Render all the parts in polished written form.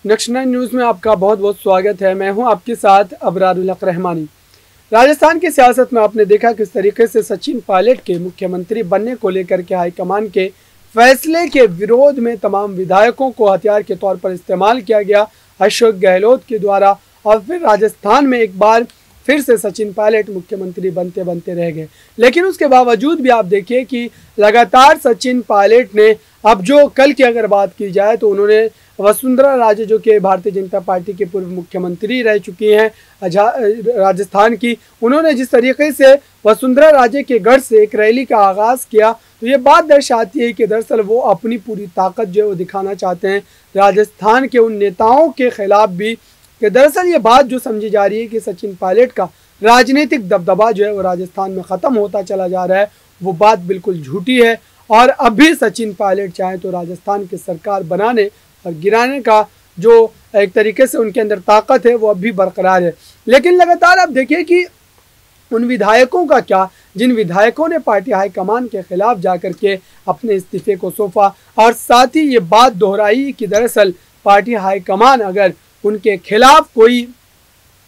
Next 9 news में आपका बहुत बहुत स्वागत है। मैं हूं आपके साथ अबरारुल हक रहमानी। राजस्थान की सियासत में आपने देखा किस तरीके से सचिन पायलट के मुख्यमंत्री बनने को लेकर के हाईकमान के फैसले के विरोध में तमाम विधायकों को हथियार के तौर पर इस्तेमाल किया गया अशोक गहलोत के द्वारा, और फिर राजस्थान में एक बार फिर से सचिन पायलट मुख्यमंत्री बनते बनते रह गए। लेकिन उसके बावजूद भी आप देखिए कि लगातार सचिन पायलट ने, अब जो कल की अगर बात की जाए तो उन्होंने वसुंधरा राजे जो कि भारतीय जनता पार्टी के पूर्व मुख्यमंत्री रह चुकी हैं राजस्थान की, उन्होंने जिस तरीके से वसुंधरा राजे के गढ़ से एक रैली का आगाज़ किया, तो ये बात दर्शाती है कि दरअसल वो अपनी पूरी ताकत जो है वो दिखाना चाहते हैं राजस्थान के उन नेताओं के खिलाफ भी, कि दरअसल ये बात जो समझी जा रही है कि सचिन पायलट का राजनीतिक दबदबा जो है वो राजस्थान में ख़त्म होता चला जा रहा है, वो बात बिल्कुल झूठी है। और अभी सचिन पायलट चाहे तो राजस्थान की सरकार बनाने और गिराने का जो एक तरीके से उनके अंदर ताकत है वो अभी बरकरार है। लेकिन लगातार आप देखिए कि उन विधायकों का क्या, जिन विधायकों ने पार्टी हाईकमान के खिलाफ जाकर के अपने इस्तीफे को सौंपा, और साथ ही ये बात दोहराई कि दरअसल पार्टी हाईकमान अगर उनके खिलाफ कोई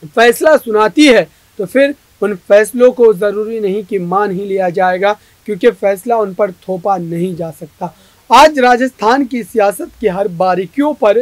फैसला सुनाती है तो फिर उन फैसलों को ज़रूरी नहीं कि मान ही लिया जाएगा, क्योंकि फैसला उन पर थोपा नहीं जा सकता। आज राजस्थान की सियासत की हर बारीकियों पर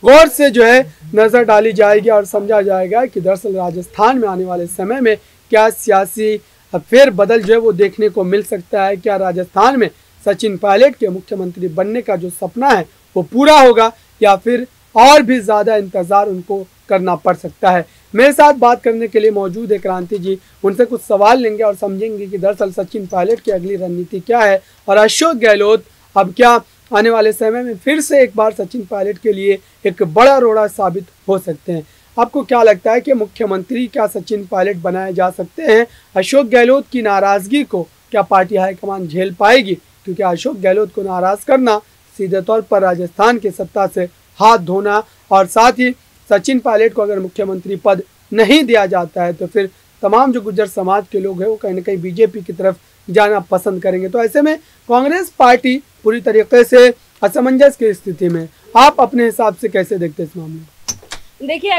गौर से जो है नज़र डाली जाएगी और समझा जाएगा कि दरअसल राजस्थान में आने वाले समय में क्या सियासी फेरबदल जो है वो देखने को मिल सकता है। क्या राजस्थान में सचिन पायलट के मुख्यमंत्री बनने का जो सपना है वो पूरा होगा, या फिर और भी ज़्यादा इंतज़ार उनको करना पड़ सकता है। मेरे साथ बात करने के लिए मौजूद है क्रांति जी, उनसे कुछ सवाल लेंगे और समझेंगे कि दरअसल सचिन पायलट की अगली रणनीति क्या है, और अशोक गहलोत अब क्या आने वाले समय में फिर से एक बार सचिन पायलट के लिए एक बड़ा रोड़ा साबित हो सकते हैं। आपको क्या लगता है कि मुख्यमंत्री क्या सचिन पायलट बनाए जा सकते हैं? अशोक गहलोत की नाराज़गी को क्या पार्टी हाईकमान झेल पाएगी? क्योंकि अशोक गहलोत को नाराज़ करना सीधे तौर पर राजस्थान की सत्ता से हाथ धोना, और साथ ही सचिन पायलट को अगर मुख्यमंत्री पद नहीं दिया जाता है तो फिर तमाम जो गुर्जर समाज के लोग हैं वो कहीं ना कहीं बीजेपी की तरफ जाना पसंद करेंगे। तो ऐसे में कांग्रेस पार्टी पूरी तरीके से असमंजस की स्थिति में, आप अपने हिसाब से कैसे देखते हैं इस मामले में? देखिए,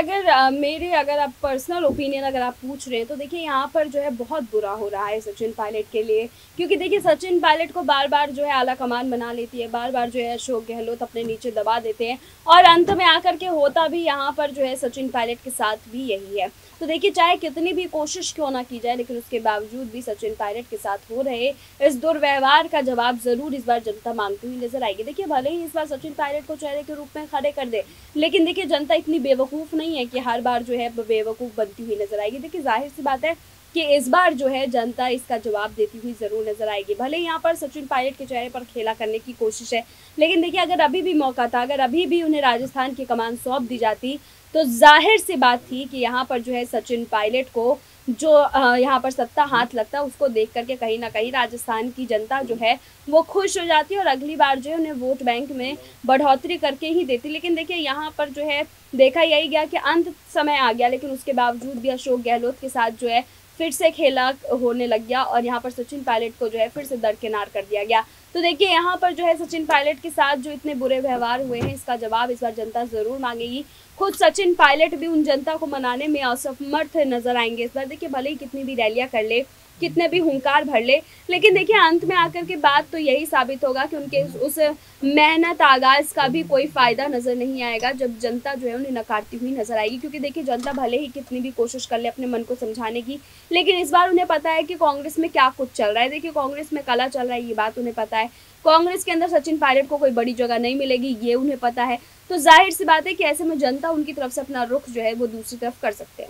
अगर आप पर्सनल ओपिनियन अगर आप पूछ रहे हैं तो देखिए यहाँ पर जो है बहुत बुरा हो रहा है सचिन पायलट के लिए, क्योंकि देखिए सचिन पायलट को बार बार जो है आला कमान बना लेती है, बार बार जो है अशोक गहलोत अपने नीचे दबा देते हैं, और अंत में आकर के होता भी यहाँ पर जो है सचिन पायलट के साथ भी यही है। तो देखिए, चाहे कितनी भी कोशिश क्यों ना की जाए, लेकिन उसके बावजूद भी सचिन पायलट के साथ हो रहे इस दुर्व्यवहार का जवाब जरूर इस बार जनता मांगती हुई नजर आएगी। देखिए, भले ही इस बार सचिन पायलट को चेहरे के रूप में खड़े कर दे, लेकिन देखिए जनता इतनी बेवकूफ़ नहीं है कि हर बार जो है बेवकूफ़ बनती हुई नजर आएगी। देखिए, जाहिर सी बात है कि इस बार जो है जनता इसका जवाब देती हुई ज़रूर नजर आएगी। भले यहाँ पर सचिन पायलट के चेहरे पर खेला करने की कोशिश है, लेकिन देखिए अगर अभी भी मौका था, अगर अभी भी उन्हें राजस्थान की कमान सौंप दी जाती तो जाहिर सी बात थी कि यहाँ पर जो है सचिन पायलट को जो यहाँ पर सत्ता हाथ लगता है उसको देख करके कहीं ना कहीं राजस्थान की जनता जो है वो खुश हो जाती है, और अगली बार जो है उन्हें वोट बैंक में बढ़ोतरी करके ही देती। लेकिन देखिए यहाँ पर जो है देखा यही गया कि अंत समय आ गया, लेकिन उसके बावजूद भी अशोक गहलोत के साथ जो है फिर से खेला होने लग गया, और यहाँ पर सचिन पायलट को जो है फिर से दरकिनार कर दिया गया। तो देखिए यहाँ पर जो है सचिन पायलट के साथ जो इतने बुरे व्यवहार हुए हैं इसका जवाब इस बार जनता ज़रूर मांगेगी। खुद सचिन पायलट भी उन जनता को मनाने में असमर्थ नजर आएंगे इस बार। देखिए, भले ही कितनी भी रैलियां कर ले, कितने भी हुंकार भर ले, लेकिन देखिए अंत में आकर के बात तो यही साबित होगा कि उनके उस मेहनत आगाज़ का भी कोई फ़ायदा नज़र नहीं आएगा जब जनता जो है उन्हें नकारती हुई नजर आएगी। क्योंकि देखिए जनता भले ही कितनी भी कोशिश कर ले अपने मन को समझाने की, लेकिन इस बार उन्हें पता है कि कांग्रेस में क्या कुछ चल रहा है। देखिए, कांग्रेस में कला चल रहा है, ये बात उन्हें पता है। कांग्रेस के अंदर सचिन पायलट को कोई बड़ी जगह नहीं मिलेगी, ये उन्हें पता है। तो जाहिर सी बात है कि ऐसे में जनता उनकी तरफ से अपना रुख जो है वो दूसरी तरफ कर सकते हैं।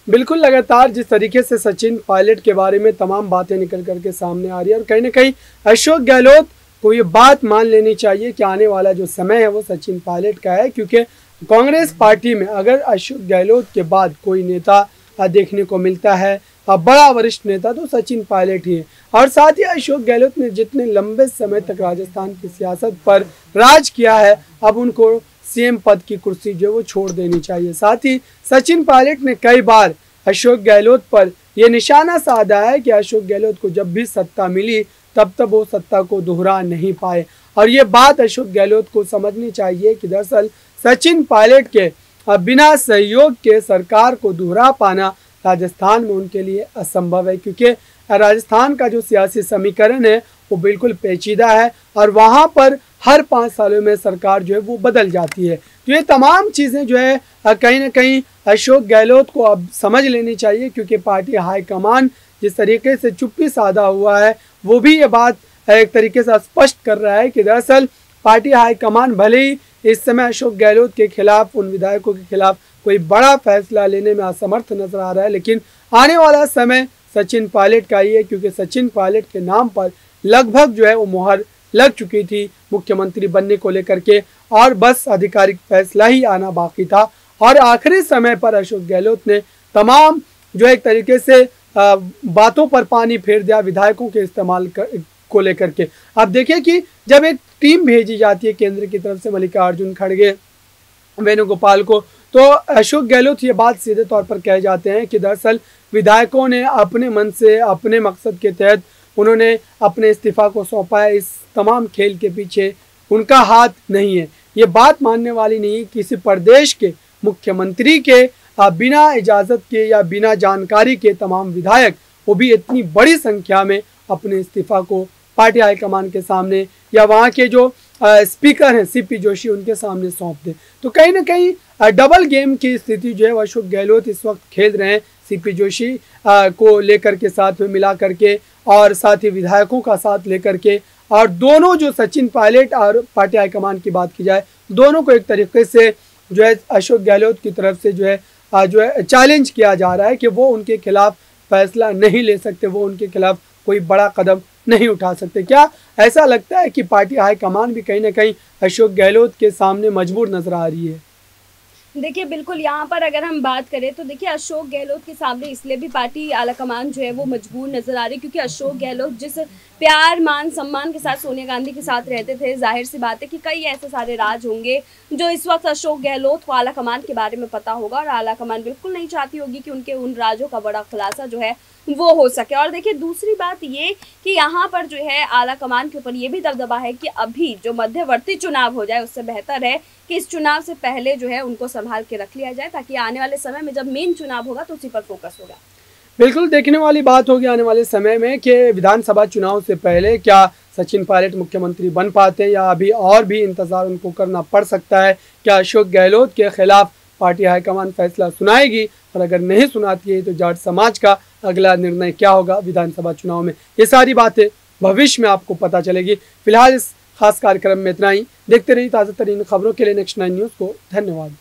बिल्कुल, लगातार जिस तरीके से सचिन पायलट के बारे में तमाम बातें निकल करके सामने आ रही है, और कहीं ना कहीं अशोक गहलोत को ये बात मान लेनी चाहिए कि आने वाला जो समय है वो सचिन पायलट का है, क्योंकि कांग्रेस पार्टी में अगर अशोक गहलोत के बाद कोई नेता देखने को मिलता है बड़ा वरिष्ठ नेता तो सचिन पायलट ही है। और साथ ही अशोक गहलोत ने जितने लंबे समय तक राजस्थान की सियासत पर राज किया है, अब उनको सीएम पद की कुर्सी जो वो छोड़ देनी चाहिए। साथ ही सचिन पायलट ने कई बार अशोक गहलोत पर यह निशाना साधा है कि अशोक गहलोत को जब भी सत्ता मिली तब तक वो सत्ता को दोहरा नहीं पाए, और ये बात अशोक गहलोत को समझनी चाहिए कि दरअसल सचिन पायलट के बिना सहयोग के सरकार को दोहरा पाना राजस्थान में उनके लिए असंभव है, क्योंकि राजस्थान का जो सियासी समीकरण है वो बिल्कुल पेचीदा है और वहाँ पर हर 5 सालों में सरकार जो है वो बदल जाती है। तो ये तमाम चीज़ें जो है कहीं ना कहीं अशोक गहलोत को अब समझ लेनी चाहिए, क्योंकि पार्टी हाईकमान जिस तरीके से चुप्पी साधा हुआ है वो भी ये बात एक तरीके से स्पष्ट कर रहा है कि दरअसल पार्टी हाईकमान भले ही इस समय अशोक गहलोत के खिलाफ, उन विधायकों के खिलाफ कोई बड़ा फैसला लेने में असमर्थ नजर आ रहा है, लेकिन आने वाला समय सचिन पायलट का ही है, क्योंकि सचिन पायलट के नाम पर लगभग जो है वो मुहर लग चुकी थी मुख्यमंत्री बनने को लेकर के, और बस आधिकारिक फैसला ही आना बाकी था। और आखिरी समय पर अशोक गहलोत ने तमाम जो एक तरीके से बातों पर पानी फेर दिया विधायकों के इस्तेमाल को लेकर के। अब देखिए कि जब एक टीम भेजी जाती है केंद्र की तरफ से मल्लिकार्जुन खड़गे, वेणुगोपाल को, तो अशोक गहलोत ये बात सीधे तौर पर कह जाते हैं कि दरअसल विधायकों ने अपने मन से, अपने मकसद के तहत उन्होंने अपने इस्तीफा को सौंपा है। इस तमाम खेल के पीछे उनका हाथ नहीं है। ये बात मानने वाली नहीं। किसी प्रदेश के मुख्यमंत्री के बिना इजाज़त के या बिना जानकारी के तमाम विधायक, वो भी इतनी बड़ी संख्या में, अपने इस्तीफा को पार्टी हाईकमान के सामने या वहाँ के जो स्पीकर हैं सीपी जोशी उनके सामने सौंप दें, तो कहीं ना कहीं डबल गेम की स्थिति जो है वो अशोक गहलोत इस वक्त खेल रहे हैं। सीपी जोशी को लेकर के साथ में मिला करके और साथ ही विधायकों का साथ लेकर के, और दोनों जो सचिन पायलट और पार्टी हाईकमान की बात की जाए, दोनों को एक तरीके से जो है अशोक गहलोत की तरफ से जो है चैलेंज किया जा रहा है कि वो उनके खिलाफ फैसला नहीं ले सकते, वो उनके खिलाफ कोई बड़ा कदम नहीं उठा सकते। क्या ऐसा लगता है कि पार्टी हाईकमान भी कहीं ना कहीं अशोक गहलोत के सामने मजबूर नजर आ रही है? देखिए बिल्कुल, यहाँ पर अगर हम बात करें तो देखिए अशोक गहलोत के सामने इसलिए भी पार्टी आलाकमान जो है वो मजबूर नजर आ रही, क्योंकि अशोक गहलोत जिस प्यार मान सम्मान के साथ सोनिया गांधी के साथ रहते थे, जाहिर सी बात है कि कई ऐसे सारे राज होंगे जो इस वक्त अशोक गहलोत को आलाकमान के बारे में पता होगा, और आलाकमान बिल्कुल नहीं चाहती होगी कि उनके उन राजों का बड़ा खुलासा जो है वो हो सके। और देखिए दूसरी बात ये कि यहाँ पर जो है आलाकमान के ऊपर ये भी दबदबा है कि अभी जो मध्यवर्ती चुनाव हो जाए उससे बेहतर है कि इस चुनाव से पहले जो है उनको संभाल के रख लिया जाए, ताकि आने वाले समय में जब मेन चुनाव होगा तो उसी पर फोकस होगा। बिल्कुल देखने वाली बात होगी आने वाले समय में कि विधानसभा चुनाव से पहले क्या सचिन पायलट मुख्यमंत्री बन पाते हैं, या अभी और भी इंतजार उनको करना पड़ सकता है। क्या अशोक गहलोत के खिलाफ पार्टी हाईकमान फैसला सुनाएगी, और अगर नहीं सुनाती है तो जाट समाज का अगला निर्णय क्या होगा विधानसभा चुनाव में, ये सारी बातें भविष्य में आपको पता चलेगी। फिलहाल इस खास कार्यक्रम में इतना ही। देखते रहिए ताज़ा तरीन खबरों के लिए नेक्स्ट 9 न्यूज़ को। धन्यवाद।